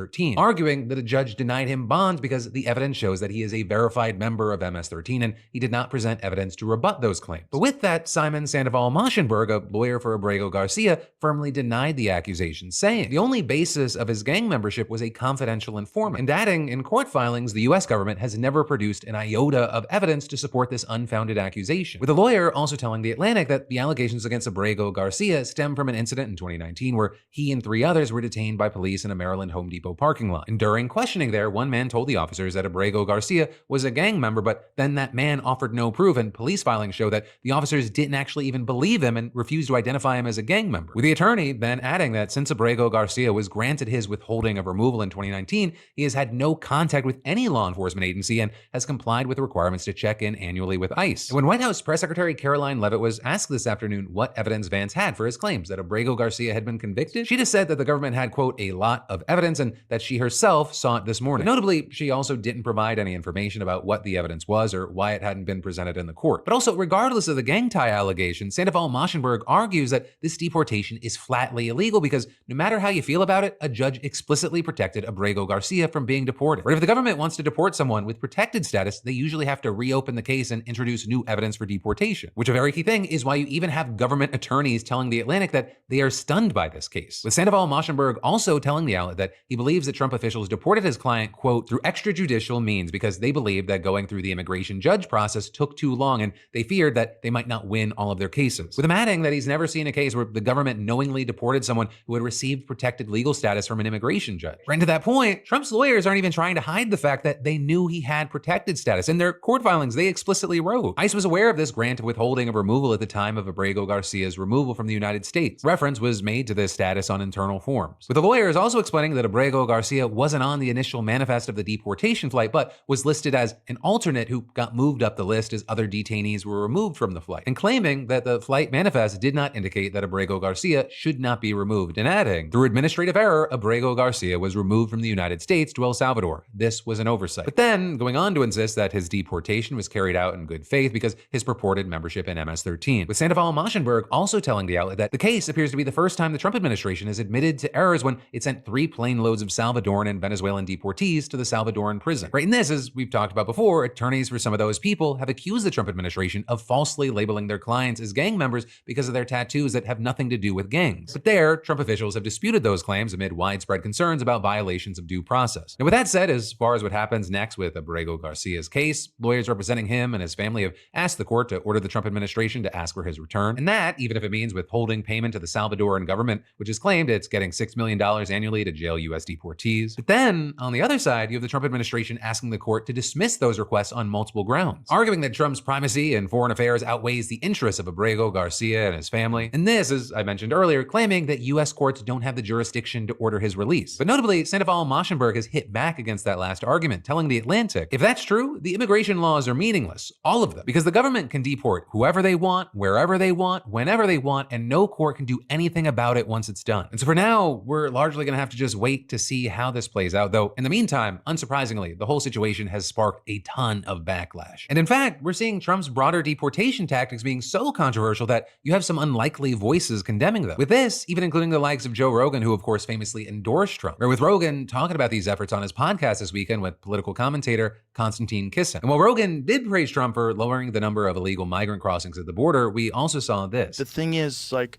MS-13, arguing that a judge denied him bonds because the evidence shows that he is a verified member of MS-13 and he did not present evidence to rebut those claims. But with that, Simon Sandoval-Maschenberg, a lawyer for Abrego Garcia, firmly denied the accusations, saying the only basis of his gang membership was a confidential informant, and adding, in court filings, the US government has never produced an iota of evidence to support this unfounded accusation. With the lawyer also telling The Atlantic that the allegations against Abrego Garcia stem from an incident in 2019 where he and 3 others were detained by police in a Maryland Home Depot parking lot. And during questioning there, one man told the officers that Abrego Garcia was a gang member, but then that man offered no proof, and police filings show that the officers didn't actually even believe him and refused to identify him as a gang member. With the attorney then adding that since Abrego Garcia was granted his withholding of removal in 2019, he has had no contact with any law enforcement agency and has complied with the requirements to check in annually with ICE. And when White House Press Secretary Caroline Leavitt was asked this afternoon what evidence Vance had for his claims that Abrego Garcia had been convicted, she just said that the government had, quote, a lot of evidence and that she herself saw it this morning. But notably, she also didn't provide any information about what the evidence was or why it hadn't been presented in the court. But also, regardless of the gang tie allegation, Sandoval-Maschenberg argues that this deportation is flatly illegal because no matter how you feel about it, a judge explicitly protected Abrego Garcia from being deported. But if the government wants to deport someone with protected status, they usually have to reopen the case and introduce new evidence for deportation, which a very key thing is why you even have government attorneys telling The Atlantic that they are stunned by this case. With Sandoval-Maschenberg also telling the outlet that he believes that Trump officials deported his client, quote, through extrajudicial means because they believed that going through the immigration judge process took too long and they feared that they might not win all of their cases. With him adding that he's never seen a case where the government knowingly deported someone who had received protected legal status from an immigration judge. Right to that point, Trump's lawyers aren't even trying to hide the fact that they knew he had protected status. In their court filings, they explicitly wrote, ICE was aware of this grant of withholding of removal at the time of Abrego Garcia's removal from the United States. Reference was made to this status on internal forms. With the lawyers also explaining that Abrego Garcia wasn't on the initial manifest of the deportation flight, but was listed as an alternate who got moved up the list as other detainees were removed from the flight, and claiming that the flight manifest did not indicate that Abrego Garcia should not be removed, and adding, through administrative error, Abrego Garcia was removed from the United States to El Salvador. This was an oversight. But then going on to insist that his deportation was carried out in good faith because his purported membership in MS-13. With Sandoval-Maschenberg also telling the outlet that the case appears to be the first time the Trump administration has admitted to errors when it sent 3 plane loads of Salvadoran and Venezuelan deportees to the Salvadoran prison. Right in this, as we've talked about before, attorneys for some of those people have accused the Trump administration of falsely labeling their clients as gang members because of their tattoos that have nothing to do with gangs. But there, Trump officials have disputed those claims amid widespread concerns about violations of due process. Now, with that said, as far as what happens next with Abrego Garcia's case, lawyers representing him and his family have asked the court to order the Trump administration to ask for his return. And that, even if it means withholding payment to the Salvadoran government, which has claimed it's getting $6 million annually to jail U.S. deportees. But then, on the other side, you have the Trump administration asking the court to dismiss those requests on multiple grounds, arguing that Trump's primacy in foreign affairs outweighs the interests of Abrego Garcia and his family. And this, as I mentioned earlier, claiming that U.S. courts don't have the jurisdiction to order his release. But notably, Sandoval-Maschenberg has hit back against that last argument, telling The Atlantic, if that's true, the immigration laws are meaningless, all of them, because the government can deport whoever they want, wherever they want, whenever they want, and no court can do anything about it once it's done. And so for now, we're largely going to have to just wait to see how this plays out, though in the meantime, unsurprisingly, the whole situation has sparked a ton of backlash. And in fact, we're seeing Trump's broader deportation tactics being so controversial that you have some unlikely voices condemning them. With this, even including the likes of Joe Rogan, who of course famously endorsed Trump, or with Rogan talking about these efforts on his podcast this weekend with political commentator Konstantin Kisin. And while Rogan did praise Trump for lowering the number of illegal migrant crossings at the border, we also saw this. The thing is, like,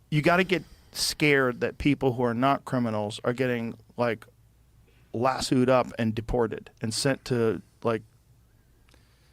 you got to get scared that people who are not criminals are getting, like, lassoed up and deported and sent to, like,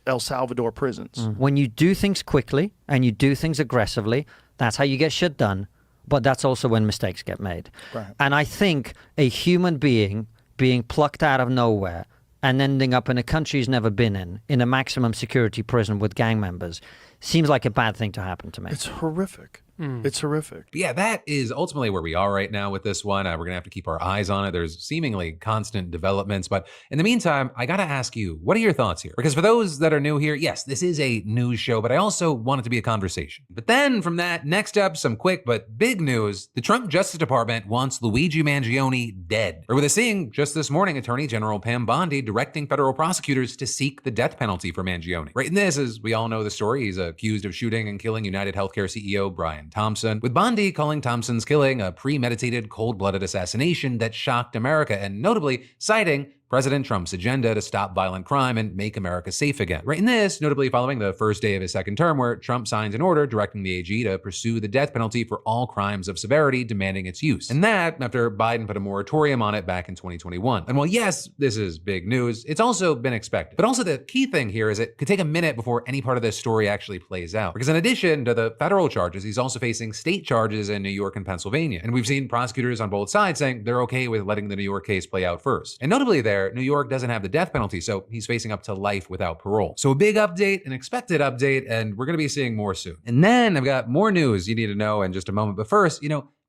El Salvador prisons. When you do things quickly and you do things aggressively, that's how you get shit done. But that's also when mistakes get made. Right. And I think a human being being plucked out of nowhere and ending up in a country he's never been in a maximum security prison with gang members, seems like a bad thing to happen to me. It's horrific. It's horrific. But yeah, that is ultimately where we are right now with this one. We're going to have to keep our eyes on it. There's seemingly constant developments. But in the meantime, I got to ask you, what are your thoughts here? Because for those that are new here, yes, this is a news show, but I also want it to be a conversation. But then from that, next up, some quick but big news. The Trump Justice Department wants Luigi Mangione dead. Or with us seeing just this morning, Attorney General Pam Bondi directing federal prosecutors to seek the death penalty for Mangione. Right in this, as we all know the story, he's a accused of shooting and killing United Healthcare CEO Brian Thompson, with Bondi calling Thompson's killing a premeditated, cold-blooded assassination that shocked America, and notably citing President Trump's agenda to stop violent crime and make America safe again. Right in this, notably following the first day of his second term, where Trump signs an order directing the AG to pursue the death penalty for all crimes of severity, demanding its use. And that after Biden put a moratorium on it back in 2021. And while yes, this is big news, it's also been expected. But also the key thing here is it could take a minute before any part of this story actually plays out. Because in addition to the federal charges, he's also facing state charges in New York and Pennsylvania. And we've seen prosecutors on both sides saying they're okay with letting the New York case play out first. And notably there, New York doesn't have the death penalty, so he's facing up to life without parole. So a big update, an expected update, and we're going to be seeing more soon. And then I've got more news you need to know in just a moment. But first,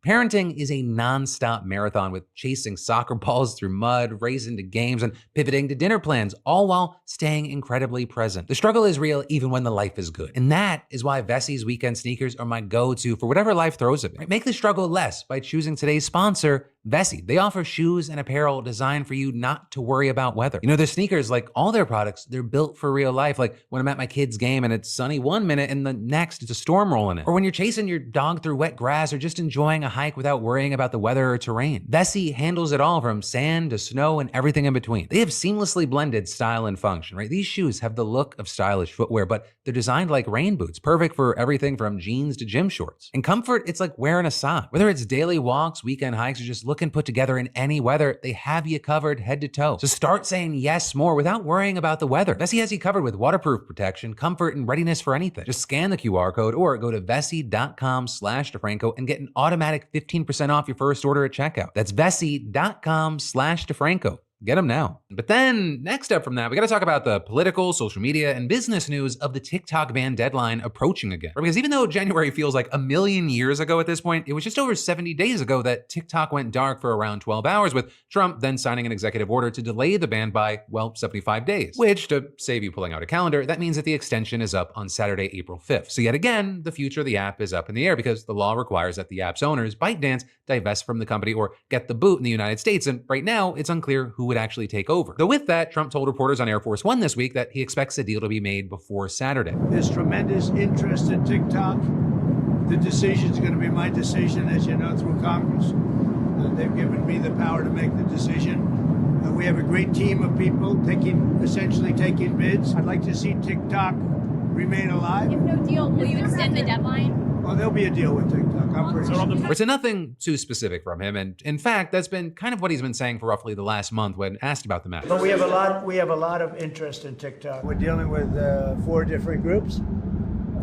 parenting is a non-stop marathon with chasing soccer balls through mud, racing to games, and pivoting to dinner plans, all while staying incredibly present. The struggle is real even when the life is good. And that is why Vessi's weekend sneakers are my go-to for whatever life throws at me. Make the struggle less by choosing today's sponsor, Vessi. They offer shoes and apparel designed for you not to worry about weather. Their sneakers, like all their products, they're built for real life. Like when I'm at my kid's game and it's sunny one minute and the next it's a storm rolling in. Or when you're chasing your dog through wet grass or just enjoying a hike without worrying about the weather or terrain. Vessi handles it all from sand to snow and everything in between. They have seamlessly blended style and function, right? These shoes have the look of stylish footwear, but they're designed like rain boots, perfect for everything from jeans to gym shorts. And comfort, it's like wearing a sock. Whether it's daily walks, weekend hikes, or just looking put together in any weather, they have you covered head to toe. So start saying yes more without worrying about the weather. Vessi has you covered with waterproof protection, comfort, and readiness for anything. Just scan the QR code or go to vessi.com/DeFranco and get an automatic 15% off your first order at checkout. That's vessi.com/DeFranco. Get them now. But then next up from that, we got to talk about the political, social media, and business news of the TikTok ban deadline approaching again. Because even though January feels like a million years ago at this point, it was just over 70 days ago that TikTok went dark for around 12 hours, with Trump then signing an executive order to delay the ban by, 75 days. Which, to save you pulling out a calendar, that means that the extension is up on Saturday, April 5th. So yet again, the future of the app is up in the air because the law requires that the app's owners, ByteDance, divest from the company or get the boot in the United States. And right now, it's unclear who would actually take over. Though with that, Trump told reporters on Air Force One this week that he expects the deal to be made before Saturday. There's tremendous interest in TikTok. The decision is going to be my decision, as you know, through Congress. They've given me the power to make the decision. We have a great team of people essentially taking bids. I'd like to see TikTok remain alive. If no deal, will you extend the deadline? Oh, there'll be a deal with TikTok. I'm pretty sure. So nothing too specific from him, and in fact, that's been kind of what he's been saying for roughly the last month when asked about the matter. But we have a lot of interest in TikTok. We're dealing with 4 different groups.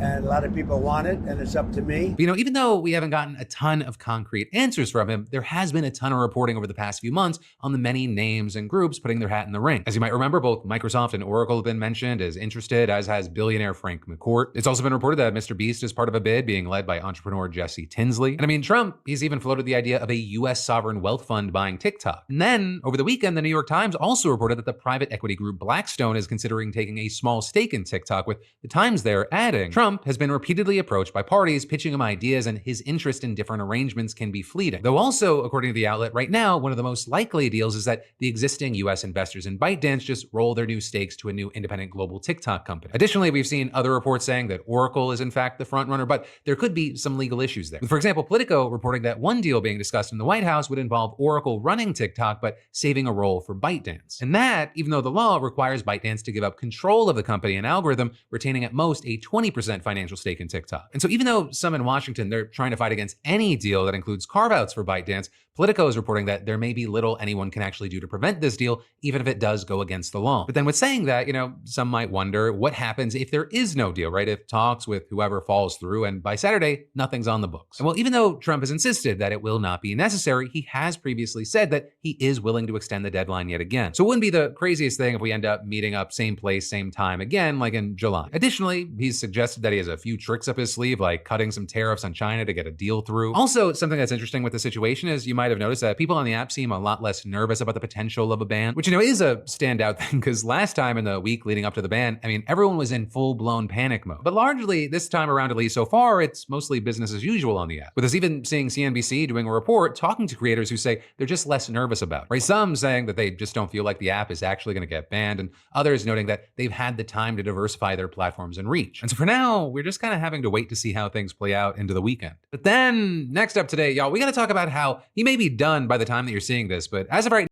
And a lot of people want it, and it's up to me. But, even though we haven't gotten a ton of concrete answers from him, there has been a ton of reporting over the past few months on the many names and groups putting their hat in the ring. As you might remember, both Microsoft and Oracle have been mentioned as interested, as has billionaire Frank McCourt. It's also been reported that Mr. Beast is part of a bid being led by entrepreneur Jesse Tinsley. And Trump, he's even floated the idea of a U.S. sovereign wealth fund buying TikTok. And then, over the weekend, the New York Times also reported that the private equity group Blackstone is considering taking a small stake in TikTok, with the Times there adding, Trump has been repeatedly approached by parties pitching him ideas, and his interest in different arrangements can be fleeting. Though also, according to the outlet, right now, one of the most likely deals is that the existing U.S. investors in ByteDance just roll their new stakes to a new independent global TikTok company. Additionally, we've seen other reports saying that Oracle is in fact the front runner, but there could be some legal issues there. For example, Politico reporting that one deal being discussed in the White House would involve Oracle running TikTok, but saving a role for ByteDance. And that, even though the law requires ByteDance to give up control of the company and algorithm, retaining at most a 20% financial stake in TikTok. And so even though some in Washington, they're trying to fight against any deal that includes carve-outs for ByteDance, Politico is reporting that there may be little anyone can actually do to prevent this deal, even if it does go against the law. But then with saying that, some might wonder what happens if there is no deal, right? If talks with whoever falls through and by Saturday, nothing's on the books. And well, even though Trump has insisted that it will not be necessary, he has previously said that he is willing to extend the deadline yet again. So it wouldn't be the craziest thing if we end up meeting up same place, same time again, like in July. Additionally, he's suggested that he has a few tricks up his sleeve, like cutting some tariffs on China to get a deal through. Also, something that's interesting with the situation is you might have noticed that people on the app seem a lot less nervous about the potential of a ban, which, is a standout thing because last time in the week leading up to the ban, everyone was in full-blown panic mode. But largely, this time around, at least so far, it's mostly business as usual on the app. With us even seeing CNBC doing a report talking to creators who say they're just less nervous about it, right? Some saying that they just don't feel like the app is actually going to get banned, and others noting that they've had the time to diversify their platforms and reach. And so for now, now we're just kind of having to wait to see how things play out into the weekend. But then next up today, y'all, we got to talk about how he may be done by the time that you're seeing this, but as of right